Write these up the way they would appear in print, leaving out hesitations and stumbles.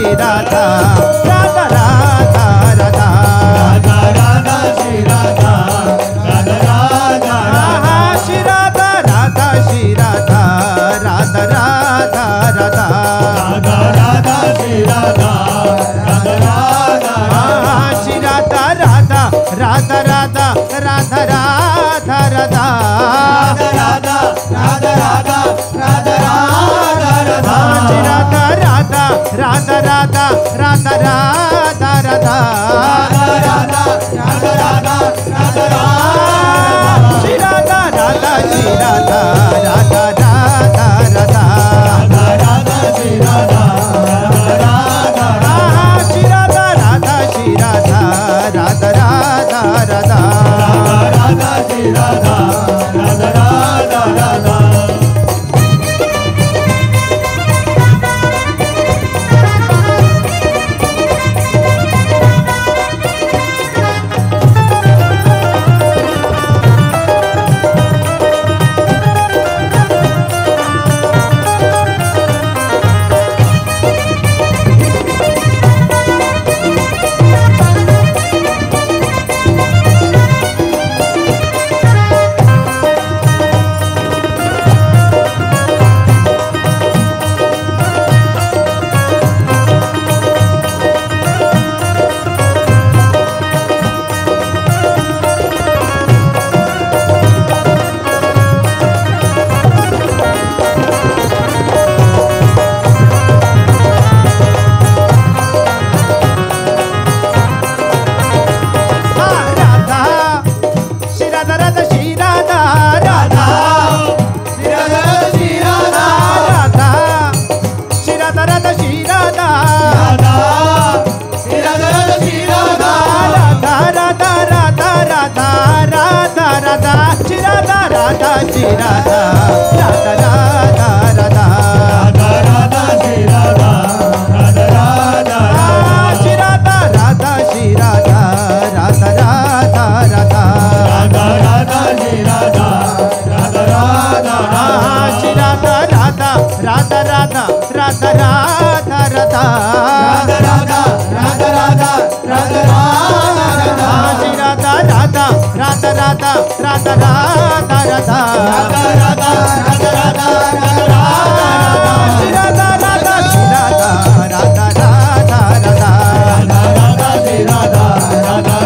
श्री राधा राधा राधा राधा राधा राधा श्री राधा राधा राधा राधा श्री राधा राधा श्री राधा राधा राधा राधा राधा राधा श्री राधा राधा राधा राधा श्री राधा राधा राधा राधा राधा राधा राधा राधा राधा राधा राधा राधा श्री राधा राधा राधा राधा राधा राधा राधा राधा राधा राधा राधा श्री राधा राधा श्री राधा राधा राधा राधा राधा श्री राधा राधा राधा श्री राधा राधा श्री राधा राधा राधा राधा राधा श्री राधा राधा राधा राधा श्री राधा राधा राधा राधा राधा श्री राधा राधा राधा श्री राधा राधा श्री राधा राधा राधा राधा राधा राधा श्री राधा राधा राधा श्री राधा राधा राधा राधा राधा राधा राधा राधा राधा राधा राधा राधा श्री राधा राधा राधा राधा राधा राधा राधा श्री राधा राधा श्री राधा राधा राधा राधा श्री राधा राधा श्री राधा राधा राधा राधा राधा श्री राधा राधा राधा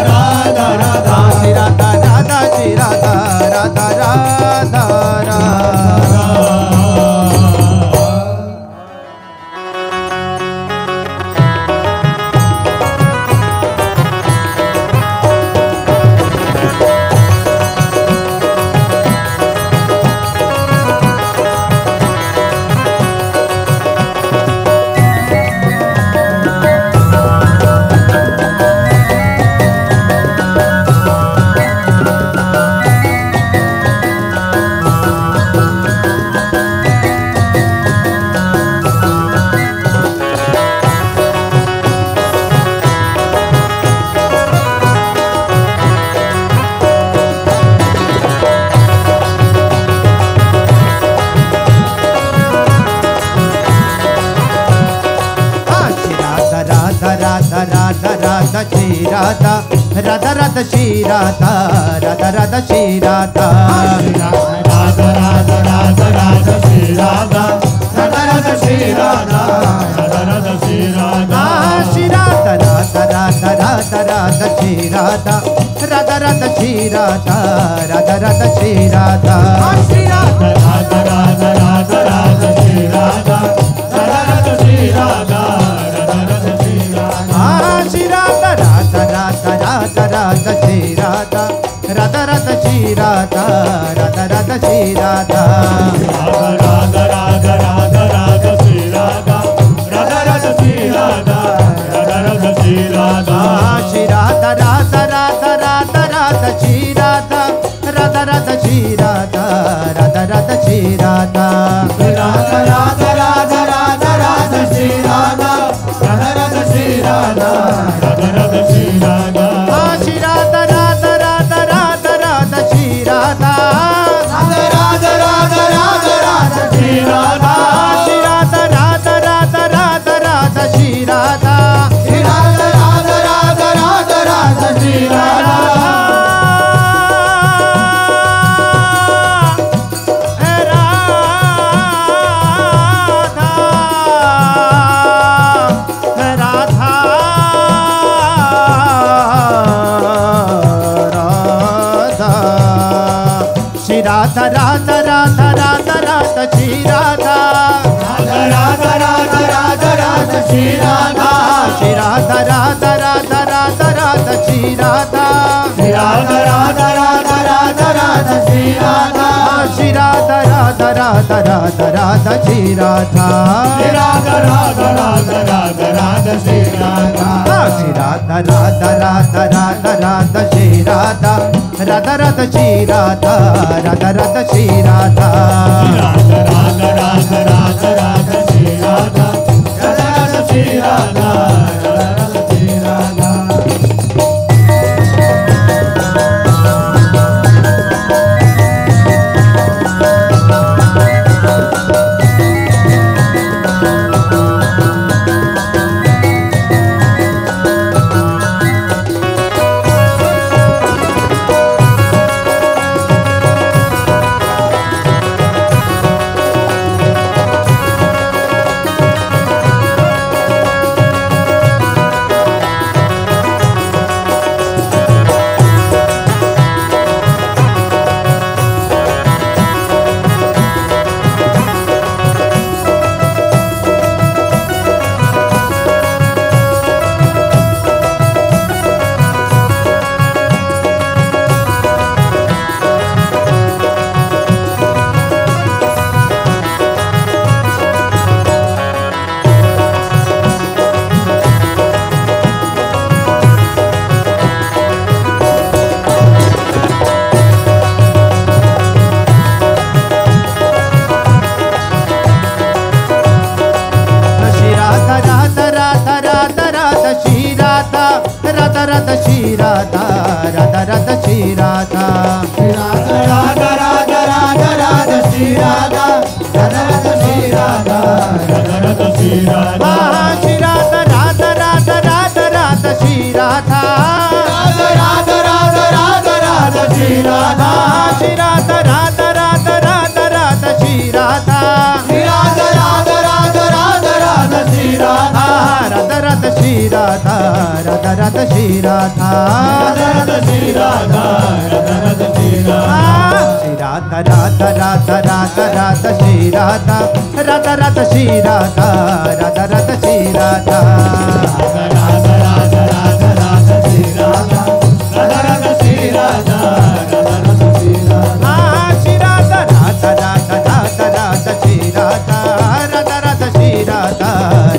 श्री राधा राधा राधा श्री राधा राधा राधा राधा राधा श्री राधा राधा राधा श्री राधा राधा राधा श्री राधा श्री राधा राधा राधा राधा राधा श्री राधा राधा राधा श्री राधा राधा राधा श्री राधा श्री राधा राधा राधा राधा राधा श्री राधा राधा राधा श्री राधा राधा राधा श्री राधा श्री राधा राधा राधा राधा राधा श्री राधा राधा राधा श्री राधा राधा राधा श्री राधा राधा राधा राधा राधा श्री राधा राधा राधा श्री राधा राधा राधा श्री राधा श्री राधा राधा राधा राधा राधा श्री राधा राधा राधा श्री राधा राधा राधा श्री राधा राधा राधा राधा राधा राधा श्री राधा राधा राधा श्री राधा राधा राधा श्री राधा श्री राधा राधा राधा राधा राधा श्री राधा राधा राधा राधा राधा राधा श्री राधा श्री राधा राधा राधा राधा राधा श्री राधा राधा राधा राधा राधा राधा श्री राधा राधा राधा राधा राधा श्री राधा श्री राधा राधा राधा राधा राधा श्री राधा राधा राधा राधा राधा राधा श्री राधा श्री राधा राधा राधा राधा राधा श्री राधा राधा राधा राधा राधा राधा श्री राधा श्री राधा राधा राधा राधा राधा श्री राधा राधा राधा श्री राधा राधा राधा श्री राधा राधा राधा राधा राधा राधा श्री राधा राधा राधा श्री राधा राधा राधा श्री राधा राधा श्री राधा राधा राधा श्री राधा राधा राधा राधा राधा राधा श्री राधा राधा राधा श्री राधा राधा राधा श्री राधा श्री राधा राधा राधा राधा राधा श्री राधा राधा राधा राधा राधा श्री राधा श्री राधा राधा राधा राधा राधा श्री राधा राधा राधा राधा राधा राधा श्री राधा राधा राधा श्री राधा राधा राधा श्री राधा राधा राधा श्री राधा राधा राधा श्री राधा राधा राधा राधा राधा श्री राधा राधा राधा श्री राधा राधा राधा श्री राधा राधा राधा राधा राधा राधा श्री राधा राधा राधा श्री राधा राधा राधा श्री राधा श्री राधा राधा राधा राधा राधा श्री राधा राधा राधा श्री राधा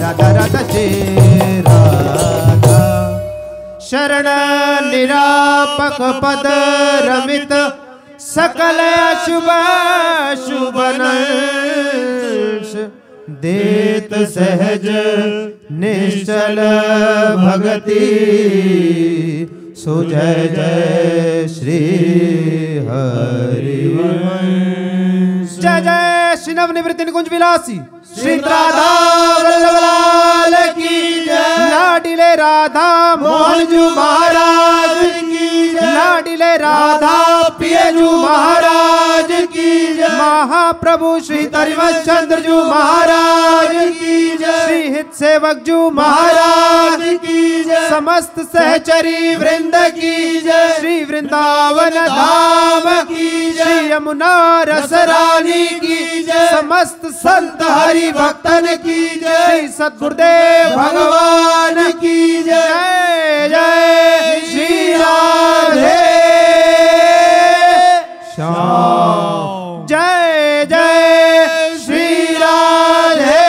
राधा राधा श्री राधा शरण निरापक पद रमित सकल शुभ शुभनंश देत सहज निश्चल भगति सुजय जय श्री हरिवंश। जय जय श्री नवनिवृत्ति निकुंज विलासी श्री राधा वल्लभ लाल की जय। लाडिले राधा मोहन जू महाराज की जय। लाडिले राधा पियजू महाराज की जय। महाप्रभु श्री तरिवंश चंद्र जू महाराज की जय। श्री हित सेवक जू महाराज की जय। समस्त सहचरी वृंद की जय। श्री वृंदावन धाम की जय। श्री यमुना रस रानी की जय। समस्त संत हरि भक्तन की जय। श्री सद्गुरुदेव भगवान की जय। जय श्री राधे श्याम। जय जय श्री राधे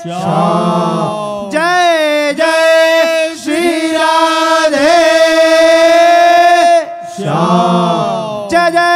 श्याम। जय जय श्री राधे श्याम। जय जय